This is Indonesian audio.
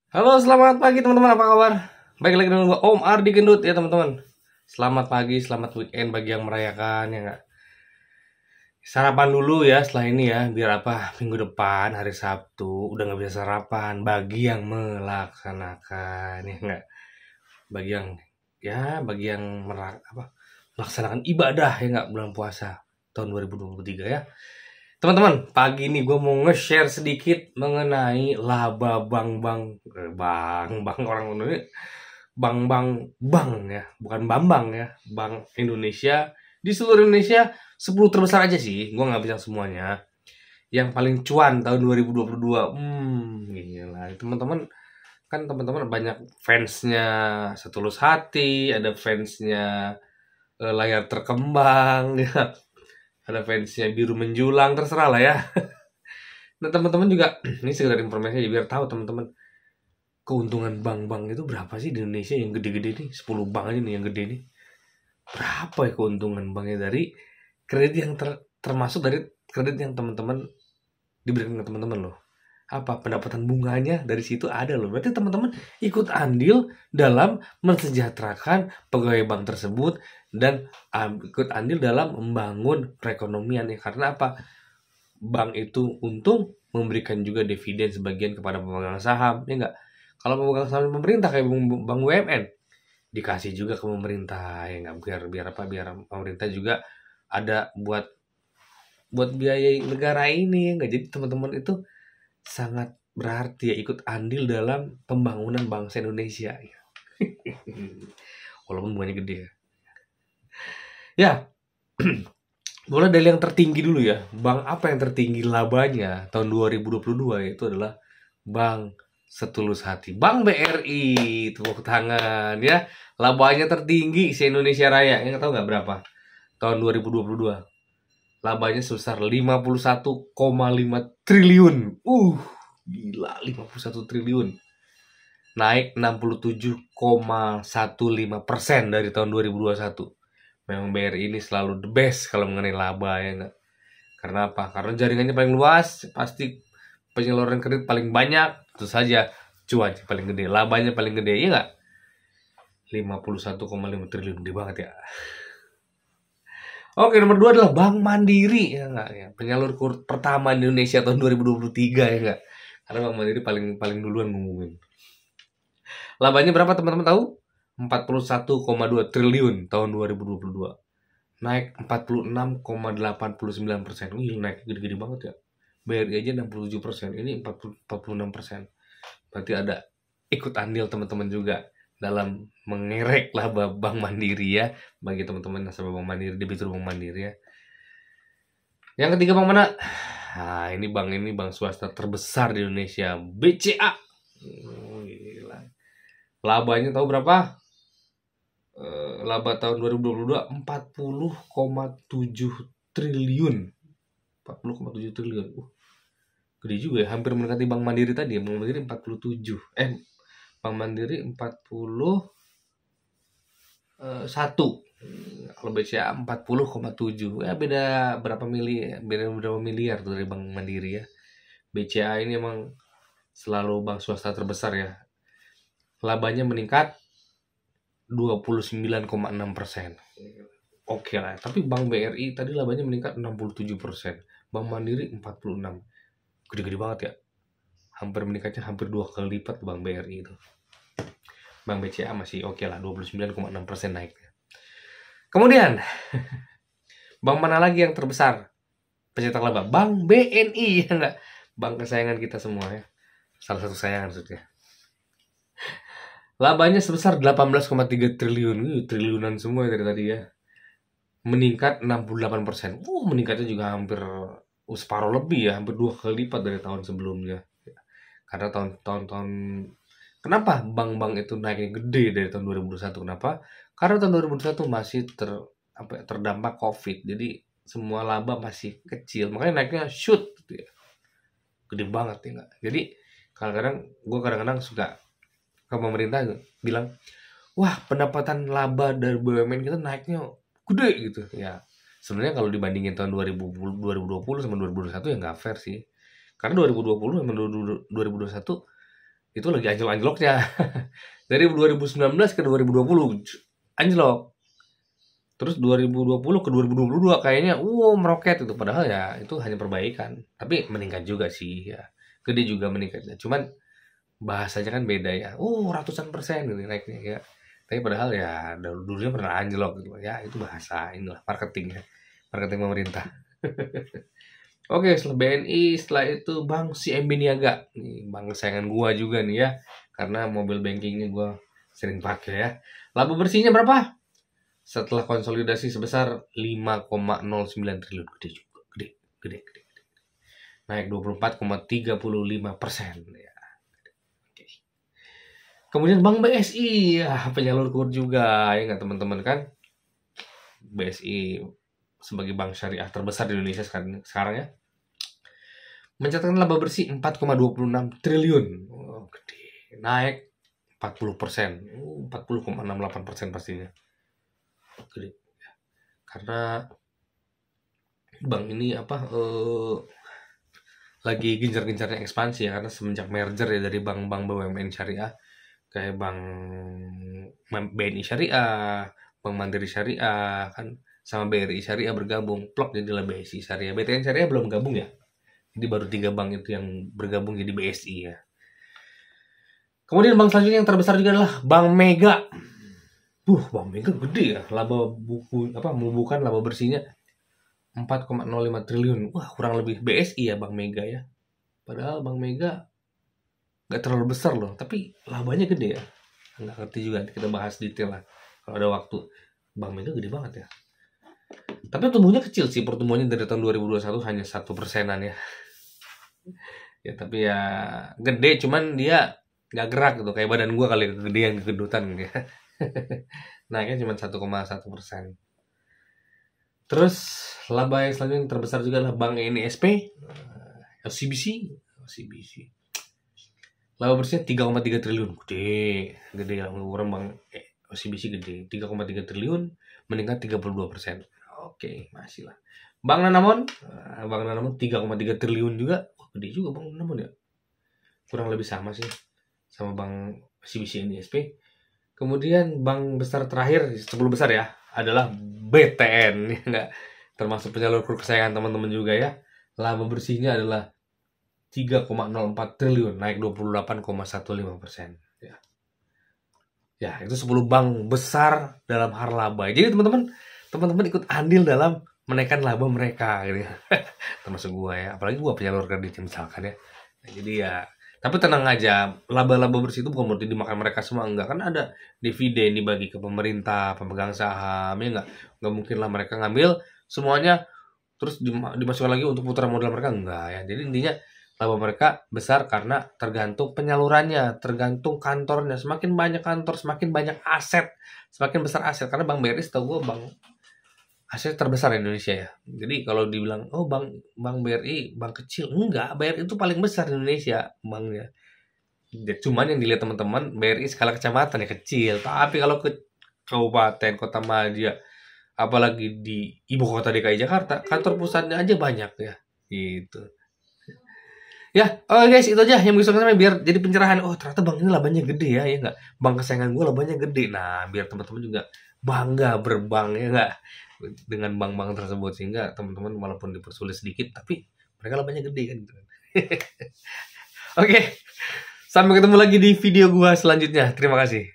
Halo, selamat pagi teman-teman, apa kabar? Baik lagi dengan gua Om Ardi Gendut ya teman-teman. Selamat pagi, selamat weekend bagi yang merayakan ya nggak? Sarapan dulu ya setelah ini ya, biar apa? Minggu depan hari Sabtu udah nggak bisa sarapan bagi yang melaksanakan ya nggak? Bagi yang melaksanakan ibadah ya nggak, bulan puasa tahun 2023 ya. Teman-teman, pagi ini gue mau nge-share sedikit mengenai laba bang orang Indonesia, bang ya, bukan bambang ya, Bank Indonesia di seluruh Indonesia 10 terbesar aja sih, gue nggak bilang semuanya. Yang paling cuan tahun 2022, gila teman-teman, kan teman-teman banyak fansnya Setulus Hati, ada fansnya layar terkembang ya, ada fansnya biru menjulang, terserah lah ya. Nah teman-teman juga ini sekedar informasi aja biar tahu teman-teman, keuntungan bank-bank itu berapa sih di Indonesia yang gede-gede nih, 10 bank aja nih yang gede nih. Berapa ya keuntungan banknya dari kredit yang termasuk dari kredit yang teman-teman diberikan ke teman-teman loh. Apa pendapatan bunganya dari situ ada loh. Berarti teman-teman ikut andil dalam mensejahterakan pegawai bank tersebut dan ikut andil dalam membangun perekonomian ya. Karena apa? Bank itu untung memberikan juga dividen sebagian kepada pemegang saham, ya enggak? Kalau pemegang saham pemerintah kayak bank BUMN dikasih juga ke pemerintah, ya enggak? Biar biar apa? Biar pemerintah juga ada buat buat biayai negara ini, ya enggak? Jadi teman-teman itu sangat berarti ya ikut andil dalam pembangunan bangsa Indonesia. Walaupun bunganya gede ya. Ya, mulai dari yang tertinggi dulu ya. Bank apa yang tertinggi labanya tahun 2022 itu adalah Bank Setulus Hati. Bank BRI, tepuk tangan ya. Labanya tertinggi se-Indonesia Raya. Yang tahu nggak berapa? Tahun 2022. Labanya sebesar 51,5 triliun. Gila 51 triliun. Naik 67,15% dari tahun 2021. Memang BRI ini selalu the best kalau mengenai laba ya enggak? Karena apa? Karena jaringannya paling luas, pasti penyaluran kredit paling banyak, tentu saja cuan paling gede, labanya paling gede, iya nggak? 51,5 triliun, gede banget ya. Oke, nomor 2 adalah Bank Mandiri, ya nggak? Ya, penyalur pertama di Indonesia tahun 2023 ya nggak? Karena Bank Mandiri paling paling duluan ngumumin. Labanya berapa teman-teman tahu? 41,2 triliun tahun 2022. Naik 46,89%. Wih, naik gede-gede banget ya. BRI aja 67%, ini 46%. Berarti ada ikut andil teman-teman juga dalam mengerek laba Bank Mandiri ya. Bagi teman-teman nasabah Bank Mandiri, debitur Bank Mandiri ya. Yang ketiga bank mana? Nah, ini bank swasta terbesar di Indonesia, BCA. Gila. Labanya tahu berapa? Laba tahun 2022 40,7 triliun. 40,7 triliun. Gede juga ya, hampir mendekati Bank Mandiri tadi ya. Bank Mandiri 47. Bank Mandiri 41. Kalau BCA 40,7. Ya beda berapa miliar tuh dari Bank Mandiri ya. BCA ini emang selalu bank swasta terbesar ya. Labanya meningkat 29,6%. Oke lah, tapi Bank BRI tadi labanya meningkat 67%. Bank Mandiri 46. Gede-gede banget ya. Hampir meningkatnya hampir 2 kali lipat Bank BRI itu. Bank BCA masih oke lah, 29,6% naiknya. Kemudian, bank mana lagi yang terbesar pencetak laba? Bank BNI ya enggak? Bank kesayangan kita semua ya. Salah satu kesayangan maksudnya. Labanya sebesar 18,3 triliun. Triliunan semua dari tadi ya. Meningkat 68%. Meningkatnya juga hampir separuh lebih ya, hampir 2 kali lipat dari tahun sebelumnya. Karena tahun-tahun kenapa bank-bank itu naiknya gede dari tahun 2021? Kenapa? Karena tahun 2021 masih terdampak Covid. Jadi semua laba masih kecil. Makanya naiknya shoot gitu ya. Gede banget ya enggak? Jadi kadang-kadang suka ke pemerintah bilang, wah pendapatan laba dari BUMN kita naiknya gede gitu ya. Sebenarnya kalau dibandingin tahun 2020 sama 2021 ya nggak fair sih. Karena 2020 sama 2021 itu lagi anjlok-anjloknya. Dari 2019 ke 2020 anjlok. Terus 2020 ke 2022 kayaknya meroket itu, padahal ya itu hanya perbaikan. Tapi meningkat juga sih ya. Gede juga meningkatnya. Cuman bahasanya kan beda ya. Ratusan persen gitu naiknya ya. Tapi padahal ya dulunya pernah anjlok gitu. Ya itu bahasa inilah marketing ya. Marketing pemerintah. Oke, setelah BNI, setelah itu Bank CMB Niaga. Nih, bank kesayangan gua juga nih ya. Karena mobile bankingnya gua sering pakai ya. Laba bersihnya berapa? Setelah konsolidasi sebesar 5,09 triliun. Gede juga, gede. Naik 24,35% ya. Oke. Kemudian Bank BSI, ya penyalur kur juga ya nggak teman-teman kan? BSI sebagai bank syariah terbesar di Indonesia sekarang ya, mencatatkan laba bersih 4,26 triliun. Gede. Naik 40%. 40,68% pastinya. Gede. Karena bank ini lagi gencar-gencarnya ekspansi ya, karena semenjak merger ya dari bank-bank BUMN syariah kayak Bank BNI Syariah, Bank Mandiri Syariah kan sama BRI Syariah bergabung, plok jadilah BSI Syariah. BTN Syariah belum gabung ya. Jadi baru 3 bank itu yang bergabung jadi BSI ya. Kemudian bank selanjutnya yang terbesar juga adalah Bank Mega. Bank Mega gede ya. Membukukan laba bersihnya 4,05 triliun. Kurang lebih BSI ya Bank Mega ya. Padahal Bank Mega nggak terlalu besar loh, tapi labanya gede ya. Nggak ngerti juga, kita bahas detail lah kalau ada waktu. Bank Mega gede banget ya. Tapi tumbuhnya kecil sih, pertumbuhannya dari tahun 2021 hanya 1%-an ya. Ya tapi ya gede, cuman dia nggak gerak gitu, kayak badan gua kali kegedean kegedutan gitu ya. Naiknya cuma 1,1%. Terus laba yang selanjutnya yang terbesar juga adalah Bank NISP, OCBC. Laba bersihnya 3,3 triliun. Gede ya, orang Bank OCBC gede. 3,3 triliun, meningkat 32%. Oke, masih lah. Bank Danamon 3,3 triliun juga. Gede juga Bank Danamon ya. Kurang lebih sama sih sama Bank OCBC NISP. Kemudian bank besar terakhir, 10 besar ya, adalah BTN. Enggak termasuk penyalur kur kesayangan teman-teman juga ya. Laba bersihnya adalah 3,04 triliun, naik 28,15%. Ya, itu 10 bank besar dalam hal laba. Jadi teman-teman ikut andil dalam menaikkan laba mereka gitu ya. Termasuk gua ya, apalagi gua penyalur kredit misalkan ya. Nah, jadi ya, tapi tenang aja, laba-laba bersih itu bukan berarti dimakan mereka semua, enggak. Kan ada dividen dibagi ke pemerintah, pemegang saham, ya enggak mungkin lah mereka ngambil semuanya terus dimasukkan lagi untuk putaran modal mereka, enggak ya. Jadi intinya laba mereka besar karena tergantung penyalurannya, tergantung kantornya. Semakin banyak kantor, semakin banyak aset, semakin besar aset. Karena Bank BRI setahu gue bank aset terbesar di Indonesia ya. Jadi kalau dibilang bank BRI bank kecil, enggak, BRI itu paling besar di Indonesia banknya. Cuman yang dilihat teman-teman BRI skala kecamatan ya kecil, tapi kalau ke kabupaten, kota madya, apalagi di ibu kota DKI Jakarta, kantor pusatnya aja banyak ya. Gitu. Ya, guys, itu aja yang bisa saya biar jadi pencerahan. Ternyata bank ini labanya gede ya enggak? Bank kesayangan gue labanya gede. Nah, biar teman-teman juga bangga berbank ya enggak? Dengan bank-bank tersebut, sehingga teman-teman walaupun dipersulit sedikit tapi mereka labanya gede kan gitu. Oke. Sampai ketemu lagi di video gua selanjutnya. Terima kasih.